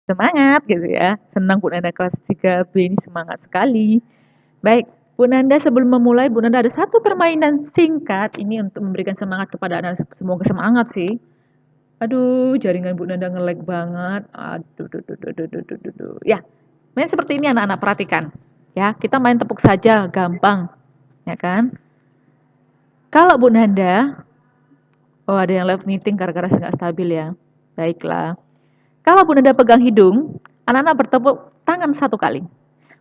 Semangat gitu ya. Senang Bu Nanda kelas 3B ini semangat sekali. Baik, Bu Nanda sebelum memulai, Bu Nanda ada satu permainan singkat ini untuk memberikan semangat kepada anak. Semoga semangat sih. Aduh, jaringan Bu Nanda nge-lag banget. Aduh, duh, duh, duh, duh, duh, duh, duh, duh. Ya, main seperti ini anak-anak perhatikan. Ya, kita main tepuk saja, gampang. Ya kan? Kalau Bu Nanda, oh ada yang live meeting gara-gara nggak stabil ya. Baiklah. Kalau Bu Nanda pegang hidung, anak-anak bertepuk tangan 1 kali.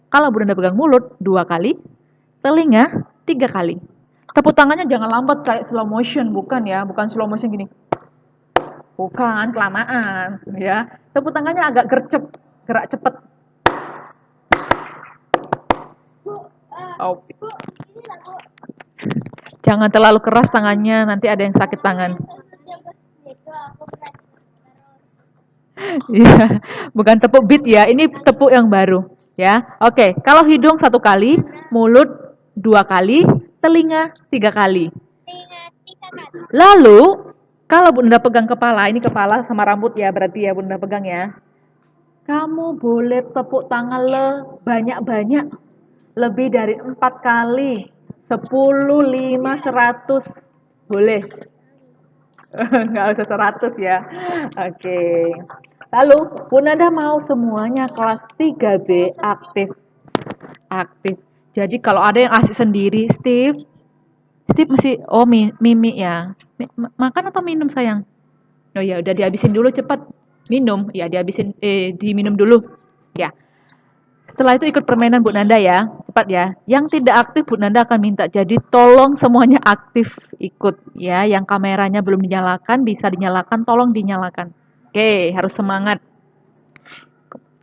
Kalau Bu Nanda pegang mulut 2 kali, telinga 3 kali. Tepuk tangannya jangan lambat kayak slow motion, bukan ya, bukan slow motion gini. Bukan, kelamaan ya. Tepuk tangannya agak gercep, gerak cepet. Oh. Jangan terlalu keras tangannya, nanti ada yang sakit tangan. Iya, bukan tepuk beat ya, ini tepuk yang baru ya. Oke, kalau hidung 1 kali, mulut 2 kali, telinga 3 kali. Lalu kalau Bunda pegang kepala, ini kepala sama rambut ya, berarti ya Bunda pegang ya. Kamu boleh tepuk tangan banyak-banyak, lebih dari 4 kali, 10, 5, 100, boleh. Nggak usah 100 ya. Oke. Lalu, Bu Nanda mau semuanya kelas 3B aktif. Aktif. Jadi kalau ada yang asik sendiri, Steve. Steve masih, oh Mimi ya. Makan atau minum sayang? Oh ya, udah dihabisin dulu cepat. Minum, ya dihabisin, diminum dulu. Ya. Setelah itu ikut permainan Bu Nanda ya, cepat ya. Yang tidak aktif Bu Nanda akan minta. Jadi tolong semuanya aktif ikut ya. Yang kameranya belum dinyalakan bisa dinyalakan, tolong dinyalakan. Oke, harus semangat.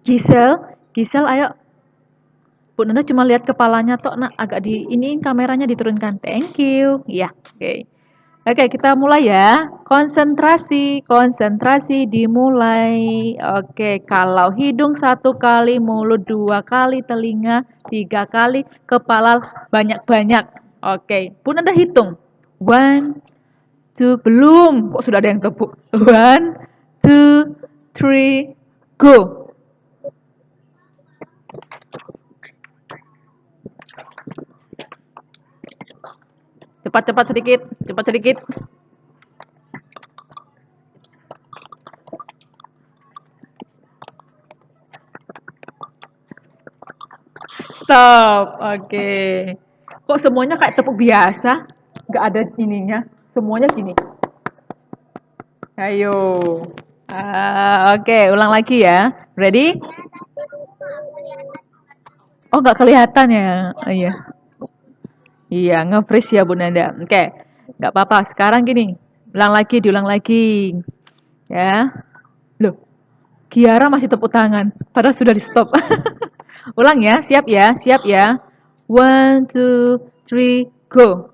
Gisel, ayo. Bu Nanda cuma lihat kepalanya tok, nak agak di ini kameranya diturunkan. Thank you. Ya, oke. Oke, kita mulai ya. Konsentrasi, konsentrasi dimulai. Oke, kalau hidung 1 kali, mulut 2 kali, telinga 3 kali, kepala banyak-banyak. Oke, Bun Anda hitung. One, two, belum. Kok sudah ada yang tepuk? One, two, three, go. Cepat-cepat sedikit, cepat sedikit. Stop. Oke. Kok semuanya kayak tepuk biasa? Nggak ada ininya. Semuanya gini. Ayo. Oke, ulang lagi ya. Ready? Oh, nggak kelihatan ya? Oh, iya. Iya, nge-freeze ya Bu Nanda. Oke, nggak apa-apa. Sekarang gini, ulang lagi, diulang lagi. Ya. Loh, Kiara masih tepuk tangan. Padahal sudah di stop. Ulang ya, siap ya, siap ya. One, two, three, go.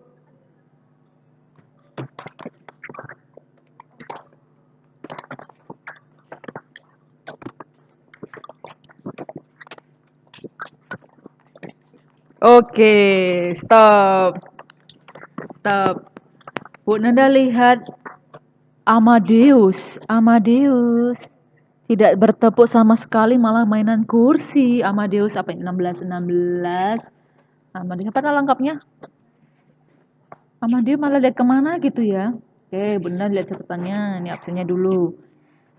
Oke, stop. Stop. Bu Nanda lihat Amadeus. Amadeus. Tidak bertepuk sama sekali, malah mainan kursi. Amadeus apa ini? 16, 16. Amadeus apa nama lengkapnya? Amadeus malah lihat kemana gitu ya. Oke, benar lihat catatannya. Ini absennya dulu.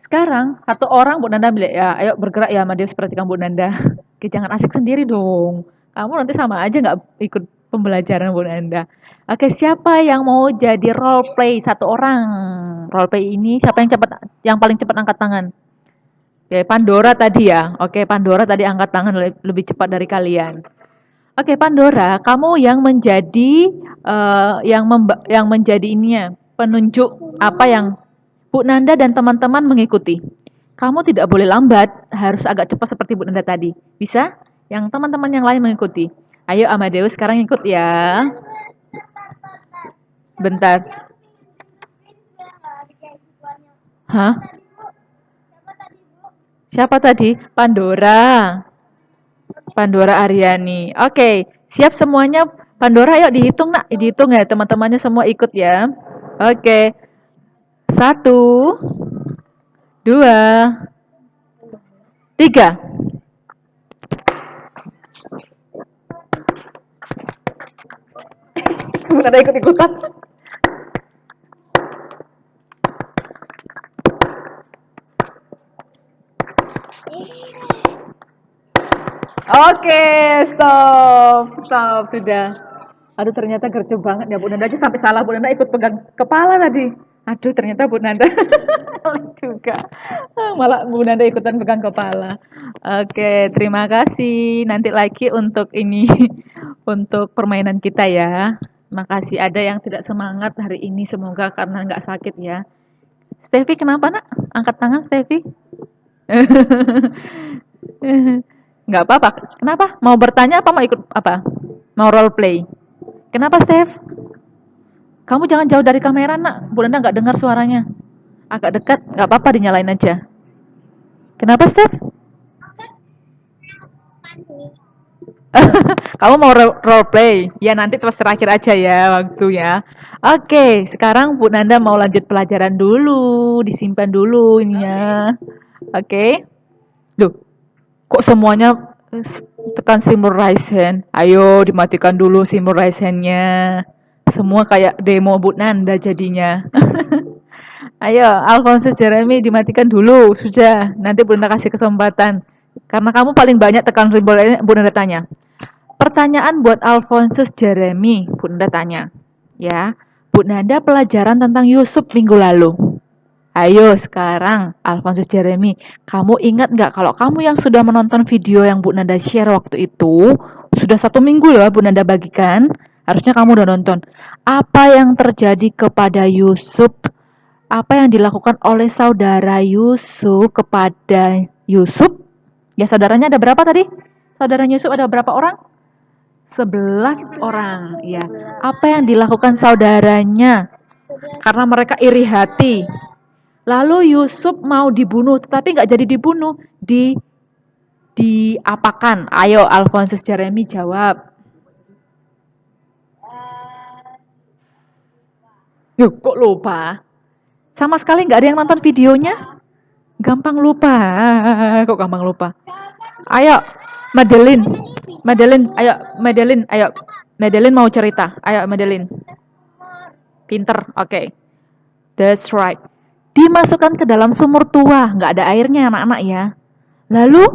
Sekarang, satu orang Bu Nanda bilang, ya ayo bergerak ya Amadeus, perhatikan Bu Nanda. Oke, jangan asik sendiri dong. Kamu nanti sama aja nggak ikut pembelajaran Bu Nanda. Oke, siapa yang mau jadi role play satu orang? Role play ini siapa yang cepat, yang paling cepat angkat tangan? Oke, Pandora tadi ya. Oke, Pandora tadi angkat tangan lebih cepat dari kalian. Oke, Pandora, kamu yang menjadi yang menjadi ininya, penunjuk apa yang Bu Nanda dan teman-teman mengikuti. Kamu tidak boleh lambat, harus agak cepat seperti Bu Nanda tadi. Bisa? Yang teman-teman yang lain mengikuti. Ayo Amadeus sekarang ikut ya. Bentar. Hah? Siapa tadi? Pandora. Pandora Aryani. Oke, siap semuanya. Pandora yuk dihitung nak, dihitung ya teman-temannya semua ikut ya. Oke, 1, 2, 3. Bukan ada ikut-ikutan. Oke, stop, sudah. Aduh, ternyata gercep banget ya Bu Nanda aja sampai salah Bu Nanda ikut pegang kepala tadi. Aduh, ternyata Bu Nanda juga. Malah Bu Nanda ikutan pegang kepala. Oke, terima kasih. Nanti lagi untuk ini, untuk permainan kita ya. Makasih ada yang tidak semangat hari ini, semoga karena nggak sakit ya. Stevi kenapa nak? Angkat tangan Stevi. Nggak apa-apa. Kenapa? Mau bertanya apa mau ikut apa? Mau role play? Kenapa Steve? Kamu jangan jauh dari kamera nak. Bu Nanda nggak dengar suaranya. Agak dekat, nggak apa-apa dinyalain aja. Kenapa Steve? Kamu mau role play? Ya nanti terus terakhir aja ya waktunya. Oke, sekarang Bu Nanda mau lanjut pelajaran dulu, disimpan dulu ininya. Oke. Loh, kok semuanya tekan simbol raise hand? Ayo dimatikan dulu simbol raise hand-nya. Semua kayak demo Bu Nanda jadinya. Ayo, Alphonsus Jeremy dimatikan dulu. Sudah, nanti Bu Nanda kasih kesempatan. Karena kamu paling banyak tekan simbol ini, Bu Nanda tanya. Pertanyaan buat Alphonsus Jeremy, Bu Nanda tanya. Ya, Bu Nanda pelajaran tentang Yusuf minggu lalu. Ayo sekarang, Alphonsus Jeremy, kamu ingat nggak kalau kamu yang sudah menonton video yang Bu Nanda share waktu itu, sudah 1 minggu ya Bu Nanda bagikan, harusnya kamu udah nonton. Apa yang terjadi kepada Yusuf? Apa yang dilakukan oleh saudara Yusuf kepada Yusuf? Ya saudaranya ada berapa tadi? Saudara Yusuf ada berapa orang? 11 orang. Ya. Apa yang dilakukan saudaranya? Karena mereka iri hati. Lalu Yusuf mau dibunuh, tetapi nggak jadi dibunuh, diapakan? Ayo Alphonsus Jeremy jawab. Yuk, kok lupa? Sama sekali nggak ada yang nonton videonya? Gampang lupa. Kok gampang lupa? Ayo, Madeline. Madeline, ayo Madeline, ayo. Madeline mau cerita. Ayo Madeline. Pinter, oke. Okay. That's right. Dimasukkan ke dalam sumur tua, nggak ada airnya anak-anak ya. Lalu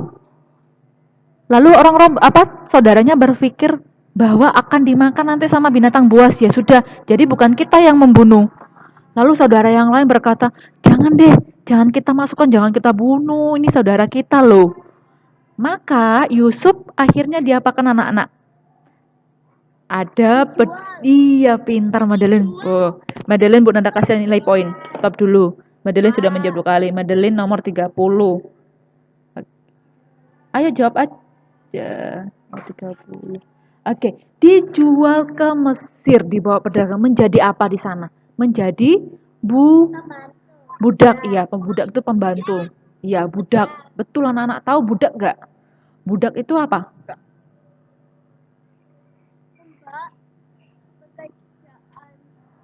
orang-orang saudaranya berpikir bahwa akan dimakan nanti sama binatang buas, ya sudah. Jadi bukan kita yang membunuh. Lalu saudara yang lain berkata, "Jangan deh, jangan kita masukkan, jangan kita bunuh. Ini saudara kita loh." Maka Yusuf akhirnya diapakan anak-anak? Iya pintar Madeline. Oh, Madeline Bu Nanda kasih nilai poin. Stop dulu. Madeline sudah menjawab 2 kali. Madeline nomor 30. Ayo jawab aja. 30. Oke, dijual ke Mesir dibawa pedagang menjadi apa di sana? Menjadi budak. Iya, budak itu pembantu. Iya, budak. Betul anak-anak tahu budak nggak? Budak itu apa?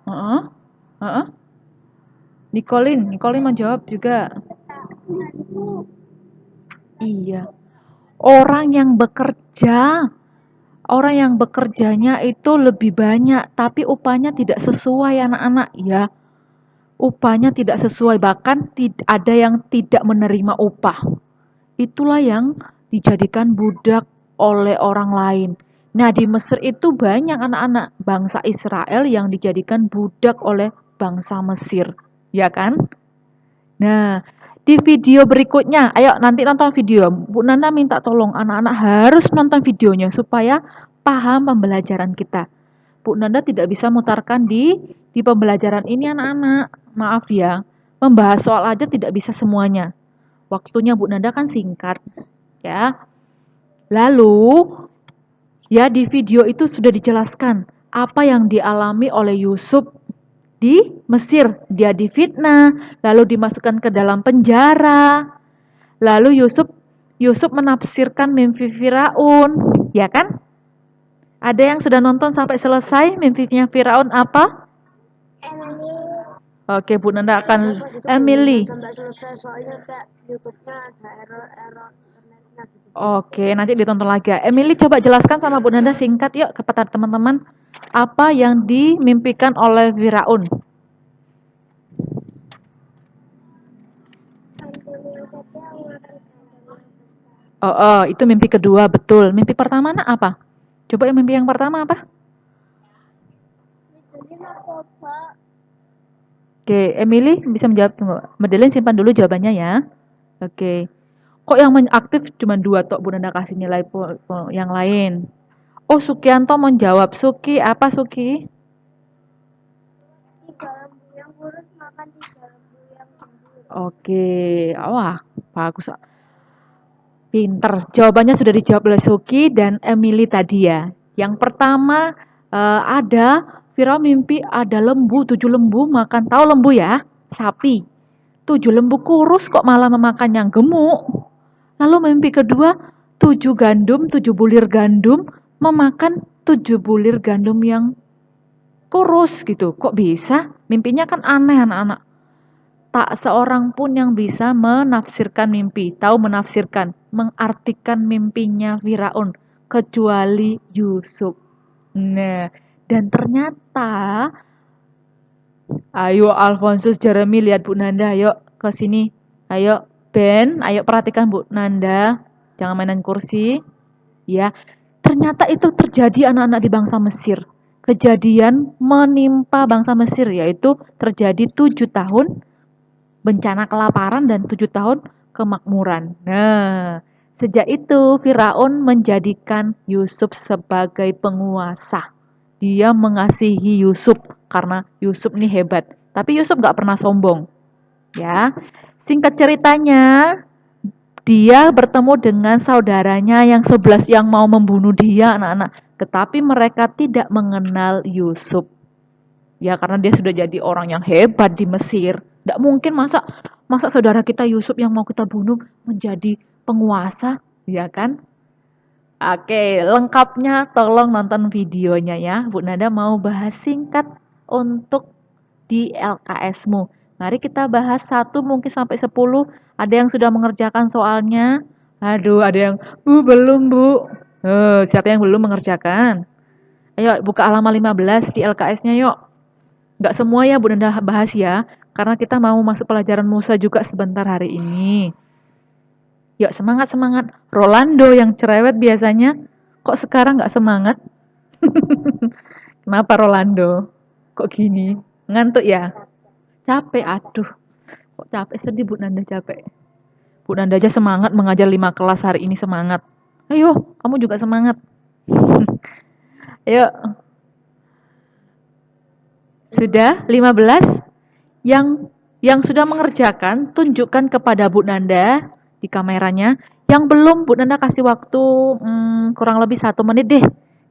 Heeh. Heeh. Nicolin menjawab juga. Iya. Orang yang bekerja. Orang yang bekerjanya itu lebih banyak, tapi upahnya tidak sesuai anak-anak ya. Upahnya tidak sesuai, bahkan ada yang tidak menerima upah. Itulah yang dijadikan budak oleh orang lain. Nah, di Mesir itu banyak anak-anak bangsa Israel yang dijadikan budak oleh bangsa Mesir, ya kan? Nah, di video berikutnya, ayo nanti nonton video. Bu Nana minta tolong anak-anak harus nonton videonya supaya paham pembelajaran kita. Bu Nanda tidak bisa mutarkan di pembelajaran ini anak-anak. Maaf ya, membahas soal aja tidak bisa semuanya. Waktunya Bu Nanda kan singkat, ya. Lalu, ya di video itu sudah dijelaskan apa yang dialami oleh Yusuf di Mesir. Dia difitnah, lalu dimasukkan ke dalam penjara. Lalu Yusuf menafsirkan mimpi Firaun, ya kan? Ada yang sudah nonton sampai selesai mimpinya Firaun apa? Oke, Bu Nanda akan Emily. Sampai selesai soalnya kayak YouTube-nya ada error. Oke, nanti ditonton lagi ya. Emily coba jelaskan sama Bu Nanda singkat yuk kepada teman-teman apa yang dimimpikan oleh Firaun. Oh, itu mimpi kedua, betul. Mimpi pertama apa? Coba yang mimpi yang pertama apa? Oke, Emily bisa menjawab tunggu. Madeline simpan dulu jawabannya ya. Oke. Kok yang aktif cuma dua tok Bu Nanda kasih nilai yang lain. Oh, Sukianto menjawab. Suki, apa Suki? Oke, wah bagus. Pinter. Jawabannya sudah dijawab oleh Suki dan Emily tadi ya. Yang pertama ada Vira mimpi ada lembu, 7 lembu makan. Tahu lembu ya? Sapi. 7 lembu kurus kok malah memakan yang gemuk. Lalu mimpi kedua, 7 gandum, 7 bulir gandum memakan 7 bulir gandum yang kurus gitu. Kok bisa? Mimpinya kan aneh anak-anak. Tak seorang pun yang bisa menafsirkan mimpi, tahu menafsirkan, mengartikan mimpinya Firaun, kecuali Yusuf. Nah, dan ternyata, ayo Alfonsus, Jeremy, lihat Bu Nanda, ayo ke sini. Ayo, Ben, ayo perhatikan Bu Nanda, jangan mainan kursi. Ya, ternyata itu terjadi anak-anak di bangsa Mesir. Kejadian menimpa bangsa Mesir, yaitu terjadi 7 tahun bencana kelaparan dan 7 tahun kemakmuran. Nah, sejak itu Firaun menjadikan Yusuf sebagai penguasa. Dia mengasihi Yusuf karena Yusuf nih hebat. Tapi Yusuf gak pernah sombong. Ya, singkat ceritanya, dia bertemu dengan saudaranya yang 11 yang mau membunuh dia, anak-anak. Tetapi mereka tidak mengenal Yusuf. Ya karena dia sudah jadi orang yang hebat di Mesir. Tidak mungkin masa masa saudara kita Yusuf yang mau kita bunuh menjadi penguasa, ya kan? Oke, lengkapnya tolong nonton videonya ya. Bu Nada mau bahas singkat untuk di LKS-mu. Mari kita bahas satu mungkin sampai 10. Ada yang sudah mengerjakan soalnya? Aduh, ada yang, Bu, belum, Bu. Siapa yang belum mengerjakan? Ayo buka halaman 15 di LKS-nya yuk. Nggak semua ya Bu Nanda bahas ya, karena kita mau masuk pelajaran Musa juga sebentar hari ini. Yuk semangat semangat. Rolando yang cerewet biasanya, kok sekarang nggak semangat? Kenapa Rolando? Kok gini? Ngantuk ya? Capek, aduh. Kok capek sedih Bu Nanda capek. Bu Nanda aja semangat mengajar 5 kelas hari ini semangat. Ayo, kamu juga semangat. Ayo, sudah 15? Yang sudah mengerjakan, tunjukkan kepada Bu Nanda di kameranya. Yang belum, Bu Nanda kasih waktu kurang lebih 1 menit deh.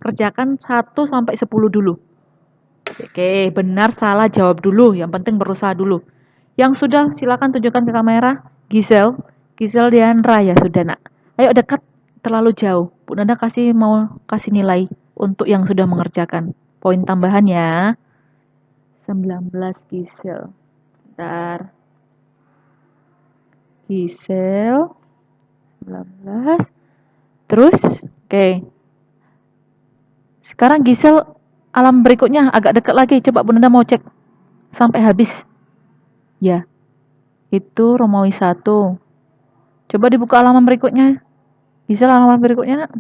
Kerjakan 1 sampai 10 dulu. Oke, benar salah jawab dulu. Yang penting berusaha dulu. Yang sudah silakan tunjukkan ke kamera. Gisel, Gisel Diandra ya sudah nak. Ayo dekat, terlalu jauh. Bu Nanda mau kasih nilai untuk yang sudah mengerjakan. Poin tambahan ya. 19 Gisel. Bentar. Gisel 19. Terus, oke. Sekarang Gisel alam berikutnya agak dekat lagi. Coba Bu Nanda mau cek sampai habis. Ya, itu Romawi 1. Coba dibuka halaman berikutnya. Gisel halaman berikutnya, nak.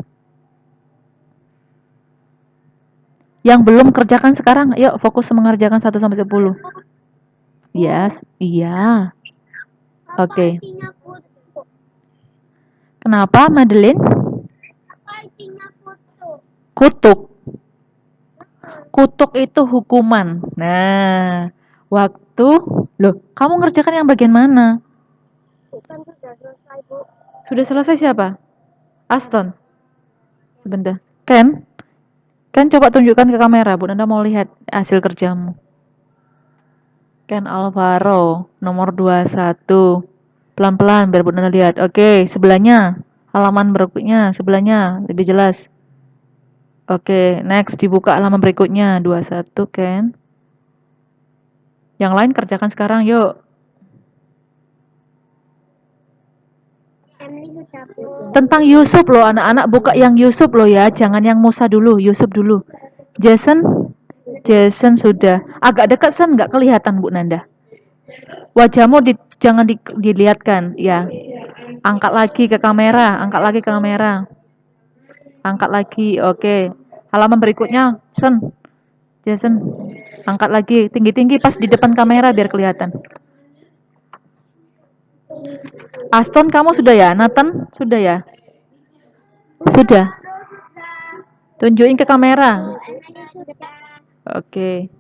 Yang belum kerjakan sekarang, yuk fokus mengerjakan 1 sampai 10. Yes, iya. Oke. Kenapa, Madeline? Kutuk. Kutuk itu hukuman. Nah, waktu loh, kamu ngerjakan yang bagian mana? Bukan sudah selesai, Bu. Sudah selesai siapa? Aston. Sebentar. Ken? Ken coba tunjukkan ke kamera, Bu Nanda mau lihat hasil kerjamu. Ken Alvaro, nomor 21. Pelan-pelan biar Bu Nanda lihat. Oke, sebelahnya. Halaman berikutnya, sebelahnya lebih jelas. Oke, next dibuka halaman berikutnya 21 Ken. Yang lain kerjakan sekarang yuk. Emily sudah Bu. Tentang Yusuf loh, anak-anak buka yang Yusuf loh ya, jangan yang Musa dulu, Yusuf dulu. Jason, Jason sudah. Agak dekat Sen, nggak kelihatan Bu Nanda. Wajahmu jangan dilihatkan, ya. Angkat lagi ke kamera, angkat lagi ke kamera. Angkat lagi, oke. Halaman berikutnya, Sen. Jason, angkat lagi tinggi-tinggi pas di depan kamera biar kelihatan. Aston kamu sudah ya? Nathan sudah ya? Sudah. Tunjukin ke kamera. Emily sudah. Oke.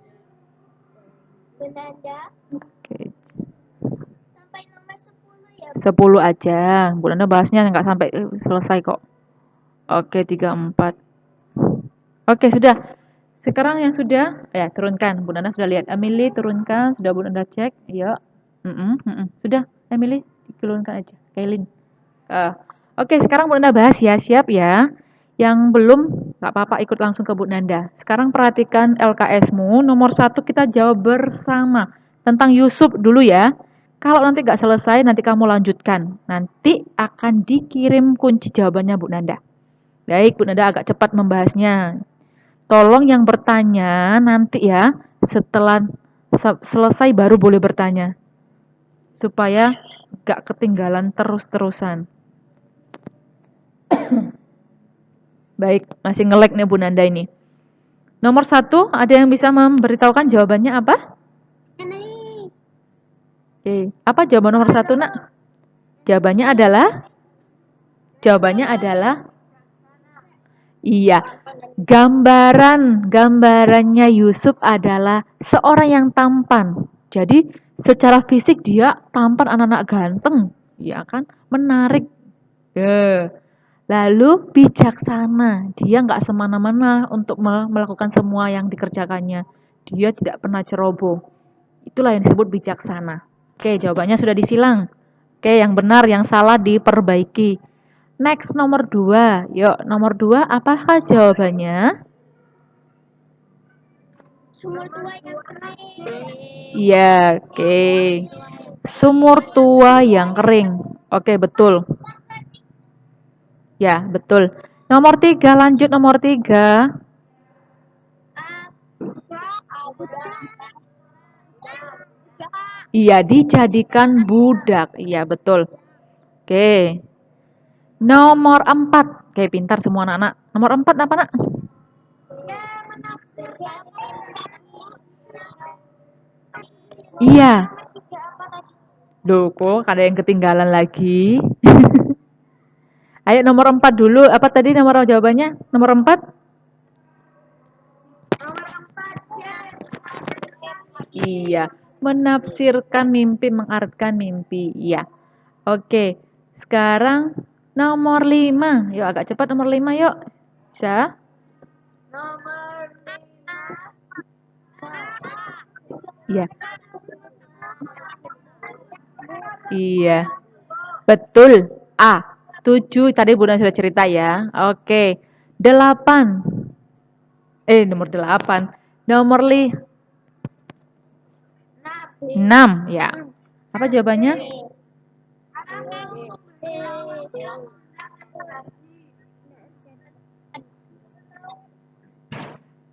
Bunda Anda Oke. sampai nomor 10 ya. 10 aja. Bu Nanda bahasnya nggak sampai selesai kok. Oke, 34. Oke, sudah. Sekarang yang sudah, ya turunkan. Bu Nanda sudah lihat. Emily turunkan, sudah Bu Nanda cek. Yuk. Sudah, Emily turunkan aja. Kailin. Oke, sekarang Bu Nanda bahas ya, siap ya. Yang belum, nggak apa-apa ikut langsung ke Bu Nanda. Sekarang perhatikan LKS-mu. Nomor 1 kita jawab bersama. Tentang Yusuf dulu ya. Kalau nanti nggak selesai, nanti kamu lanjutkan. Nanti akan dikirim kunci jawabannya Bu Nanda. Baik, Bu Nanda agak cepat membahasnya. Tolong yang bertanya nanti ya, setelah selesai baru boleh bertanya. Supaya nggak ketinggalan terus-terusan. Baik, masih nge-lag nih Bu Nanda ini. Nomor 1, ada yang bisa memberitahukan jawabannya apa? Emily. Oke, apa jawaban nomor 1, Nak? Jawabannya adalah iya. Gambarannya Yusuf adalah seorang yang tampan. Jadi secara fisik dia tampan, anak-anak ganteng, ya kan? Menarik. Lalu bijaksana, dia nggak semena-mena untuk melakukan semua yang dikerjakannya. Dia tidak pernah ceroboh. Itulah yang disebut bijaksana. Oke, jawabannya sudah disilang. Oke, yang benar, yang salah diperbaiki. Next, nomor 2. Yuk, nomor 2, apakah jawabannya? Sumur tua yang kering. Iya, oke. Sumur tua yang kering. Oke, betul. Ya, betul. Nomor 3, lanjut nomor 3. Iya, dijadikan budak. Iya, betul. Oke. Nomor 4. Oke, pintar semua anak-anak. Nomor 4 apa, Nak? Iya. Loh, kok ada yang ketinggalan lagi? Ayo nomor 4 dulu. Apa tadi nomor jawabannya? Nomor 4? Iya. Menafsirkan mimpi, mengartikan mimpi. Iya. Oke. Sekarang nomor 5. Yuk agak cepat nomor 5 yuk. Bisa? Nomor 5. Iya. Iya. Betul. A. 7. Tadi Bunda sudah cerita ya. Oke. 8. Nomor 8. Nomor 6. Ya. Apa jawabannya?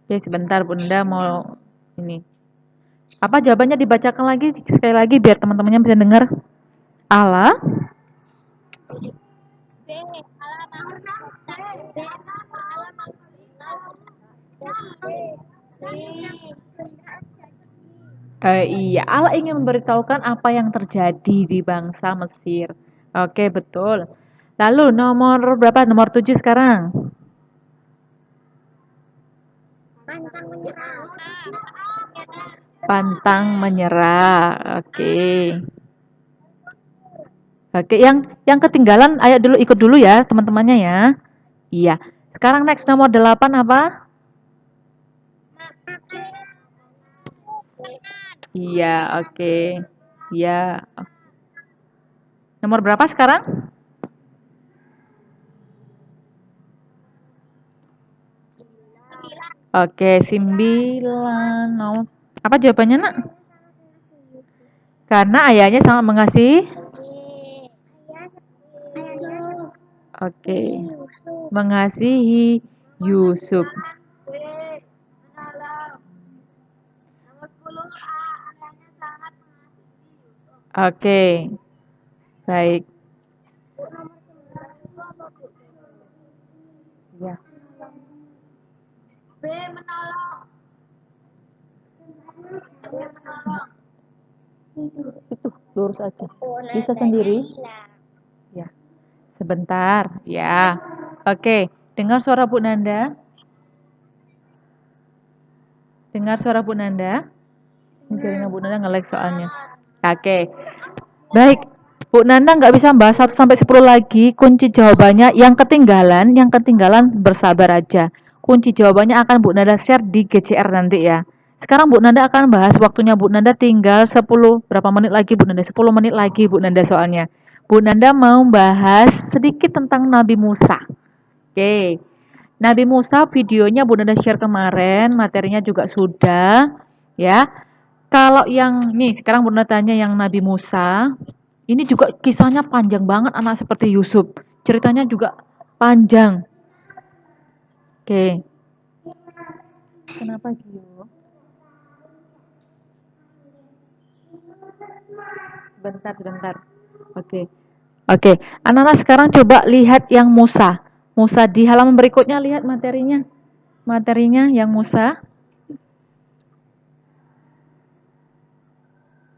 Oke, sebentar Bunda mau ini. Apa jawabannya dibacakan lagi sekali lagi biar teman-temannya bisa dengar. Allah. Iya, Allah ingin memberitahukan apa yang terjadi di bangsa Mesir. Oke, betul. Lalu nomor berapa? Nomor 7 sekarang. Pantang menyerah. Pantang menyerah. Oke. Oke, yang ketinggalan ayo dulu ikut dulu ya teman-temannya ya. Iya. Sekarang next nomor 8 apa? Iya, oke. Iya. Nomor berapa sekarang? Oke, 9. Apa jawabannya, Nak? Karena ayahnya sangat mengasihi Oke. Yusuf. Mengasihi Yusuf. B. Menolong. Nomor 10 A. Ayahnya sangat mengasihi Yusuf. Oke. Baik. Bu, nomor 9 itu apa, Bu? Ya. B. Menolong. B. Menolong. Itu lurus aja. Bisa sendiri? Ya. Sebentar. Ya. Oke. Dengar suara Bu Nanda? Dengar suara Bu Nanda? Ini jaringan Bu Nanda nge-lag soalnya. Oke. Baik. Bu Nanda nggak bisa bahas 1 sampai 10 lagi. Kunci jawabannya yang ketinggalan bersabar aja. Kunci jawabannya akan Bu Nanda share di GCR nanti ya. Sekarang Bu Nanda akan bahas, waktunya Bu Nanda tinggal 10 berapa menit lagi Bu Nanda? 10 menit lagi Bu Nanda soalnya. Bu Nanda mau bahas sedikit tentang Nabi Musa. Oke. Nabi Musa videonya Bu Nanda share kemarin, materinya juga sudah ya. Kalau yang nih sekarang Bu Nanda tanya yang Nabi Musa, ini juga kisahnya panjang banget, anak seperti Yusuf. Ceritanya juga panjang. Oke. Kenapa Gio? Sebentar. Oke. Oke. Anak-anak sekarang coba lihat yang Musa. Musa di halaman berikutnya, lihat materinya. Materinya yang Musa.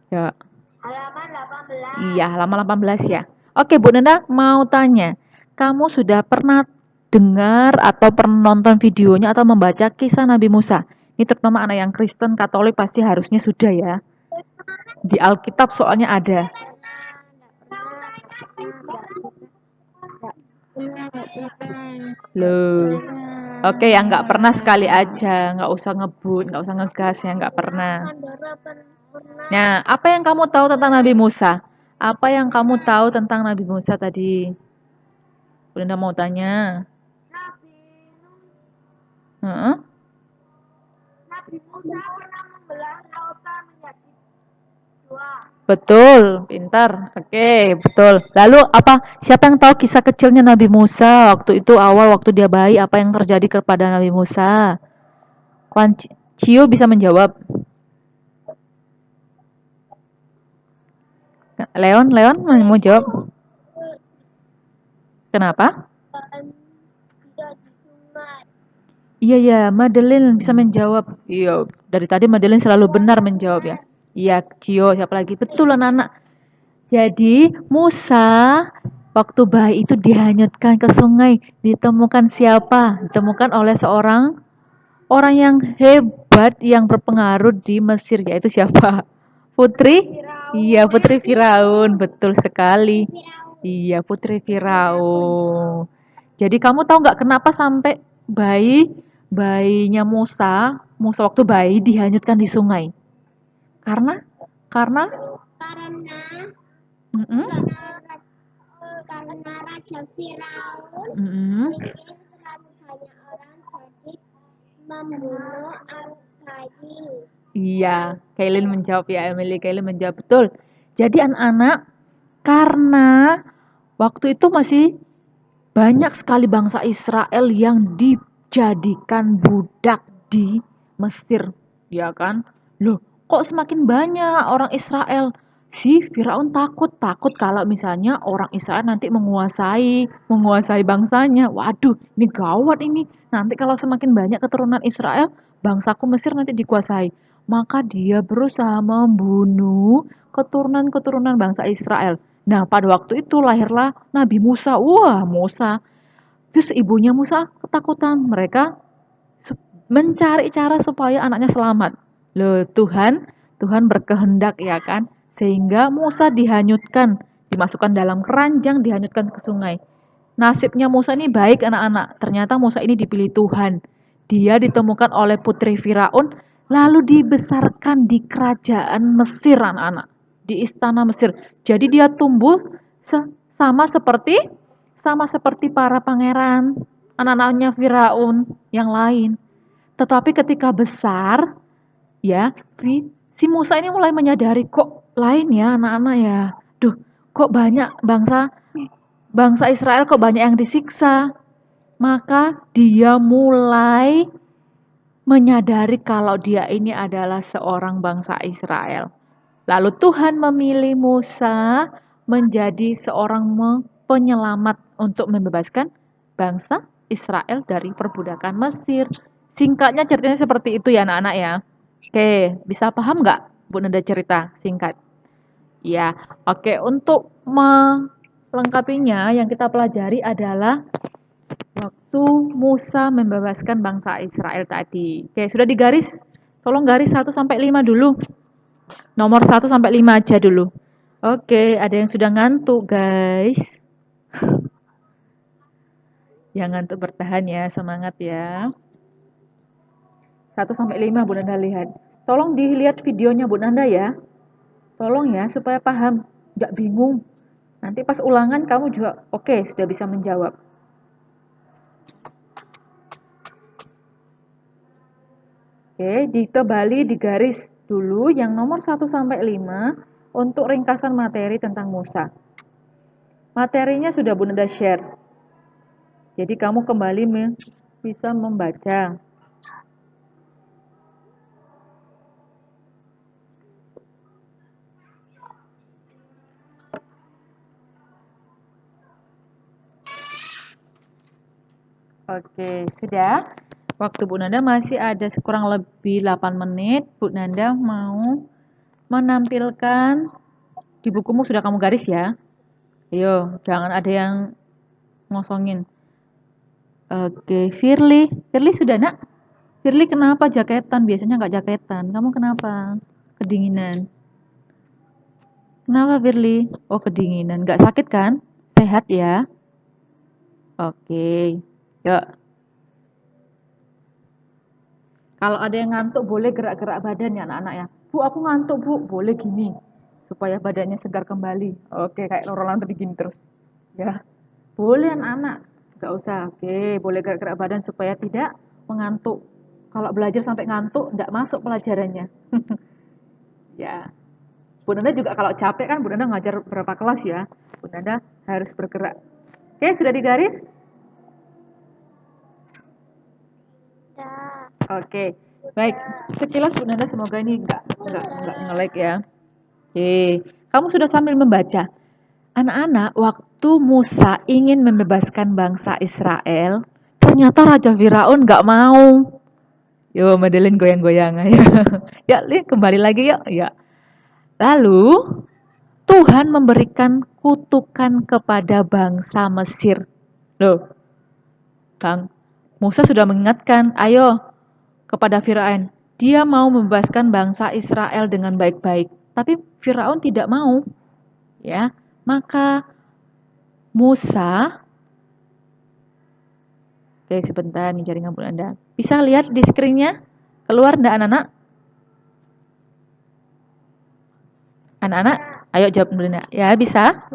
Ya. Halaman 18. Iya, halaman 18 ya. Oke, Bu Nanda mau tanya. Kamu sudah pernah dengar atau pernah nonton videonya atau membaca kisah Nabi Musa? Ini terutama anak yang Kristen, Katolik pasti harusnya sudah ya. Di Alkitab soalnya ada. Loh. Oke, yang nggak pernah sekali aja, nggak usah ngebut, nggak usah ngegas ya, nggak pernah. Nah, apa yang kamu tahu tentang Nabi Musa? Apa yang kamu tahu tentang Nabi Musa tadi? Bunda mau tanya. Nabi Nuh, Heeh. Nabi Musa pernah membelah lautan menjadi dua. Betul, pintar. Oke, betul. Lalu apa? Siapa yang tahu kisah kecilnya Nabi Musa waktu itu awal waktu dia bayi apa yang terjadi kepada Nabi Musa? Kuan Cio bisa menjawab. Leon mau jawab? Kenapa? Dan tidak di sungai. Iya ya, Madeline bisa menjawab. Iya, dari tadi Madeline selalu benar menjawab ya. Iya, Cio, siapa lagi? Betul anak-anak. Jadi Musa waktu bayi itu dihanyutkan ke sungai. Ditemukan siapa? Ditemukan oleh seorang orang yang hebat yang berpengaruh di Mesir, yaitu siapa? Putri? Iya, Putri Firaun. Betul sekali. Iya, Putri Firaun. Jadi kamu tahu nggak kenapa sampai bayinya Musa waktu bayi dihanyutkan di sungai? Karena karena Karena mm-mm, karena Raja Firaun mm-mm. ingin terlalu banyak orang jadi membunuh anak bayi. Iya, Kailin menjawab ya, Emily Kailin menjawab betul. Jadi anak-anak, karena waktu itu masih banyak sekali bangsa Israel yang dijadikan budak di Mesir, ya kan? Loh, kok semakin banyak orang Israel? Si Firaun takut kalau misalnya orang Israel nanti menguasai bangsanya. Waduh, ini gawat ini. Nanti kalau semakin banyak keturunan Israel, bangsaku Mesir nanti dikuasai. Maka dia berusaha membunuh keturunan-keturunan bangsa Israel. Nah, pada waktu itu lahirlah Nabi Musa. Wah, Musa. Terus ibunya Musa ketakutan. Mereka mencari cara supaya anaknya selamat. Loh, Tuhan berkehendak ya kan? Sehingga Musa dihanyutkan, dimasukkan dalam keranjang, dihanyutkan ke sungai. Nasibnya Musa ini baik anak-anak. Ternyata Musa ini dipilih Tuhan. Dia ditemukan oleh putri Firaun, lalu dibesarkan di kerajaan Mesir anak-anak. Di istana Mesir. Jadi dia tumbuh sama seperti para pangeran, anak-anaknya Firaun yang lain. Tetapi ketika besar, ya, si Musa ini mulai menyadari kok lain ya anak-anak ya. Duh, kok banyak bangsa bangsa Israel kok banyak yang disiksa. Maka dia mulai menyadari kalau dia ini adalah seorang bangsa Israel. Lalu Tuhan memilih Musa menjadi seorang penyelamat untuk membebaskan bangsa Israel dari perbudakan Mesir. Singkatnya ceritanya seperti itu ya anak-anak ya. Oke, bisa paham nggak Bu Nanda cerita singkat? Ya, oke. Untuk melengkapinya yang kita pelajari adalah waktu Musa membebaskan bangsa Israel tadi. Oke, sudah digaris? Tolong garis 1 sampai 5 dulu. Nomor 1 sampai 5 aja dulu. Oke, ada yang sudah ngantuk, guys. Yang ngantuk bertahan ya, semangat ya. 1 sampai 5 Bu Nanda lihat. Tolong dilihat videonya Bu Nanda ya. Tolong ya, supaya paham. Nggak bingung. Nanti pas ulangan kamu juga oke, sudah bisa menjawab. Oke, ditebali di garis dulu yang nomor 1 sampai 5 untuk ringkasan materi tentang Musa. Materinya sudah Bu Nanda share. Jadi kamu kembali bisa membaca. Oke, sudah. Waktu Bu Nanda masih ada kurang lebih 8 menit. Bu Nanda mau menampilkan di bukumu sudah kamu garis ya. Ayo, jangan ada yang ngosongin. Oke, Firly. Firly sudah nak? Firly kenapa jaketan? Biasanya nggak jaketan. Kamu kenapa? Kedinginan. Kenapa Firly? Oh, kedinginan. Nggak sakit kan? Sehat ya? Oke. Yuk. Kalau ada yang ngantuk boleh gerak-gerak badan ya anak-anak ya. Bu, aku ngantuk bu. Boleh gini. Supaya badannya segar kembali. Oke, kayak Roland tadi gini terus. Ya. Boleh anak-anak. Nggak usah. Oke, boleh gerak-gerak badan supaya tidak mengantuk. Kalau belajar sampai ngantuk, nggak masuk pelajarannya. Ya. Bu Nanda juga kalau capek kan Bu Nanda ngajar berapa kelas ya. Bu Nanda harus bergerak. Oke, sudah digaris? Oke, baik. Sekilas Bu Nanda semoga ini enggak nge-lag ya. Oke, kamu sudah sambil membaca. Anak-anak, waktu Musa ingin membebaskan bangsa Israel, ternyata Raja Firaun nggak mau. Yo, Madeline goyang-goyang ya. Ya, kembali lagi yuk. Ya. Lalu Tuhan memberikan kutukan kepada bangsa Mesir. Loh, Bang, Musa sudah mengingatkan, ayo kepada Firaun. Dia mau membebaskan bangsa Israel dengan baik-baik, tapi Firaun tidak mau. Ya, maka Musa, oke sebentar nih jaringan Bu Anda. Bisa lihat di screen-nya? Keluar enggak anak-anak? Anak-anak, ayo jawab dulu enggak? Ya, bisa?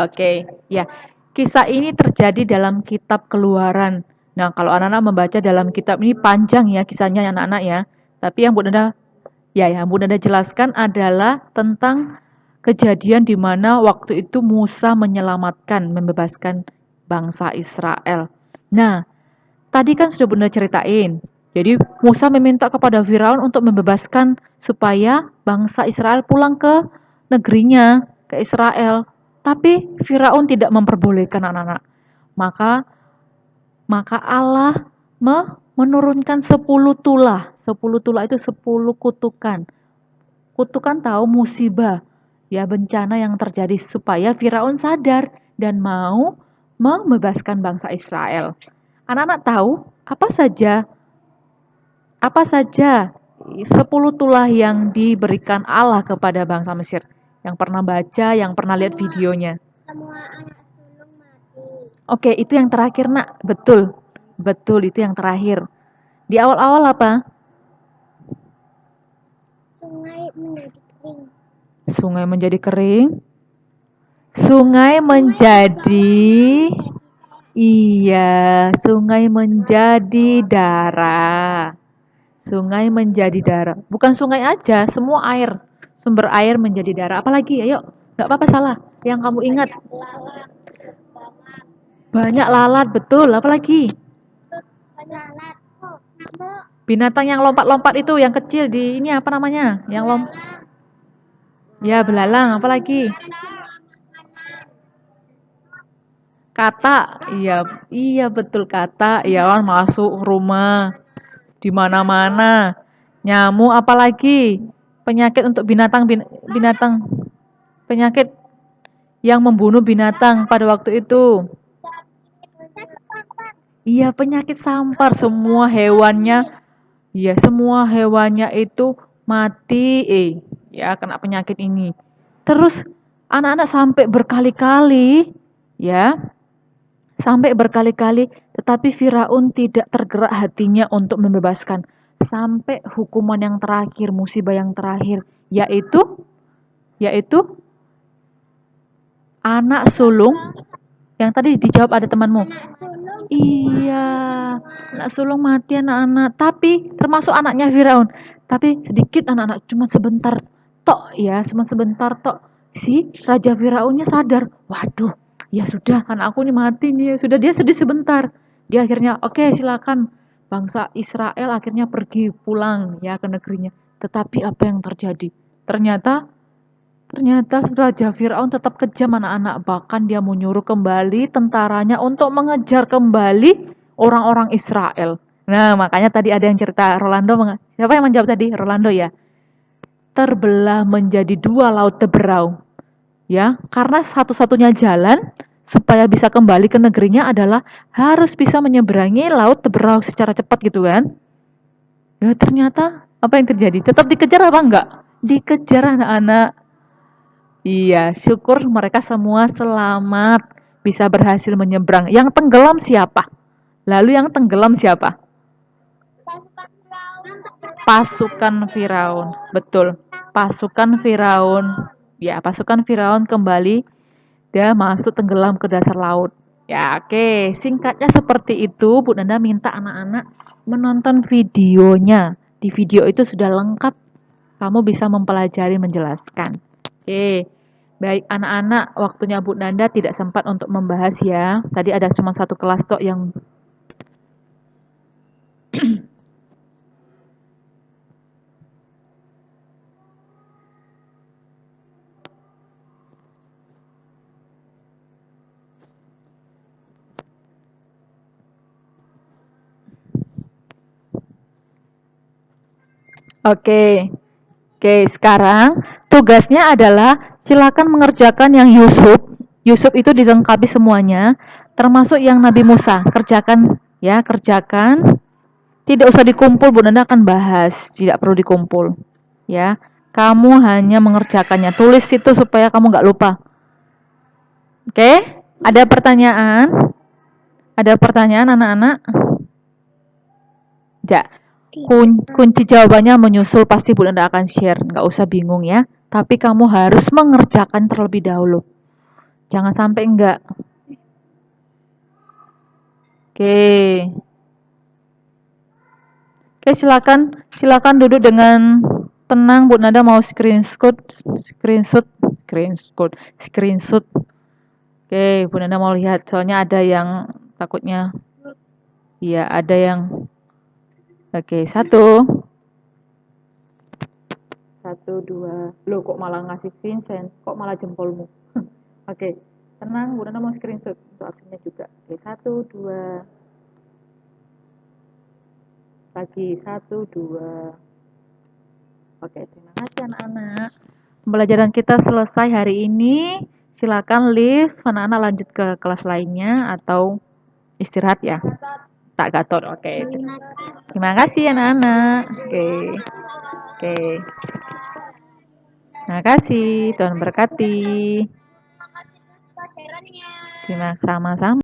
Oke, ya. Kisah ini terjadi dalam kitab Keluaran. Nah, kalau anak-anak membaca dalam kitab ini panjang ya kisahnya anak-anak ya. Tapi yang Bu Nanda yang Bu Nanda jelaskan adalah tentang kejadian di mana waktu itu Musa menyelamatkan, membebaskan bangsa Israel. Nah, tadi kan sudah Bu Nanda ceritain. Jadi Musa meminta kepada Firaun untuk membebaskan supaya bangsa Israel pulang ke negerinya, ke Israel. Tapi Firaun tidak memperbolehkan anak-anak. Maka maka Allah menurunkan 10 tulah. 10 tulah itu 10 kutukan. Kutukan tahu musibah, ya bencana yang terjadi supaya Firaun sadar dan mau membebaskan bangsa Israel. Anak-anak tahu apa saja 10 tulah yang diberikan Allah kepada bangsa Mesir? Yang pernah baca, yang pernah lihat videonya. Semua anak sulung mati. Oke, itu yang terakhir nak. Betul. Betul, itu yang terakhir. Di awal-awal apa? Sungai menjadi kering. Sungai menjadi kering. Sungai menjadi iya, sungai menjadi darah. Sungai menjadi darah. Bukan sungai aja, semua air. Sumber air menjadi darah. Apalagi? Ayo, nggak apa-apa salah. Yang kamu ingat. Banyak lalat, betul. Apa lagi? lalat, nyamuk, Binatang yang lompat-lompat itu, yang kecil di ini apa namanya? Yang lompat. Ya, belalang. Apa lagi? Kata. Iya, iya betul kata. Ya kan masuk rumah di mana-mana. Nyamuk apalagi? Penyakit untuk binatang penyakit yang membunuh binatang pada waktu itu. Iya, penyakit sampar semua hewannya. Iya, semua hewannya itu mati ya kena penyakit ini. Terus anak-anak sampai berkali-kali ya, sampai berkali-kali tetapi Firaun tidak tergerak hatinya untuk membebaskan sampai hukuman yang terakhir, musibah yang terakhir yaitu anak sulung yang tadi dijawab ada temanmu. sulung, Iya, anak sulung mati anak-anak, tapi termasuk anaknya Firaun. Tapi sedikit anak-anak, cuma sebentar tok ya, cuma sebentar tok. Si Raja Firaunnya sadar, waduh, ya sudah anakku ini mati nih, ya sudah dia sedih sebentar. Dia akhirnya, oke silakan bangsa Israel akhirnya pergi pulang ya ke negerinya. Tetapi apa yang terjadi? Ternyata Ternyata Raja Firaun tetap kejam anak-anak, bahkan dia menyuruh kembali tentaranya untuk mengejar kembali orang-orang Israel. Nah, makanya tadi ada yang cerita Rolando, siapa yang menjawab tadi? Rolando ya. Terbelah menjadi dua laut teberau. Ya, karena satu-satunya jalan supaya bisa kembali ke negerinya adalah harus bisa menyeberangi laut teberau secara cepat gitu kan. Ya, ternyata apa yang terjadi? Tetap dikejar apa enggak? Dikejar anak-anak. Iya, syukur mereka semua selamat, bisa berhasil menyeberang. Yang tenggelam siapa? Lalu yang tenggelam siapa? Pasukan Firaun. Betul. Pasukan Firaun. Ya, pasukan Firaun kembali dia masuk tenggelam ke dasar laut. Ya, oke. Singkatnya seperti itu. Bu Nanda minta anak-anak menonton videonya. Di video itu sudah lengkap. Kamu bisa mempelajari menjelaskan. Oke. Baik anak-anak, waktunya Bu Nanda tidak sempat untuk membahas ya. Tadi ada cuma satu kelas tok yang Oke. Oke, sekarang tugasnya adalah silakan mengerjakan yang Yusuf. Yusuf itu dilengkapi semuanya, termasuk yang Nabi Musa. Kerjakan ya, kerjakan. Tidak usah dikumpul, Bu Nanda akan bahas. Tidak perlu dikumpul. Ya, kamu hanya mengerjakannya. Tulis itu supaya kamu nggak lupa. Oke? Ada pertanyaan? Ada pertanyaan anak-anak? Ya. Kunci jawabannya menyusul, pasti Bu Nanda akan share. Nggak usah bingung ya. Tapi kamu harus mengerjakan terlebih dahulu. Jangan sampai enggak. Oke. Oke, silakan duduk dengan tenang. Bu Nanda mau screenshot. Oke, Bu Nanda mau lihat. Soalnya ada yang takutnya. Iya, ada yang. Oke, satu, dua. Loh, kok malah ngasih Vincent? Kok malah jempolmu? Oke, tenang. Bu Nanda mau screenshot untuk aksinya juga. Oke, satu, dua. Lagi, satu, dua. Oke, terima kasih anak-anak. Pembelajaran kita selesai hari ini. Silakan leave, anak-anak lanjut ke kelas lainnya atau istirahat ya. Tak Gatot, oke. Terima kasih anak-anak. Oke. Oke. Terima kasih, Tuhan berkati. pelajarannya. Terima sama-sama.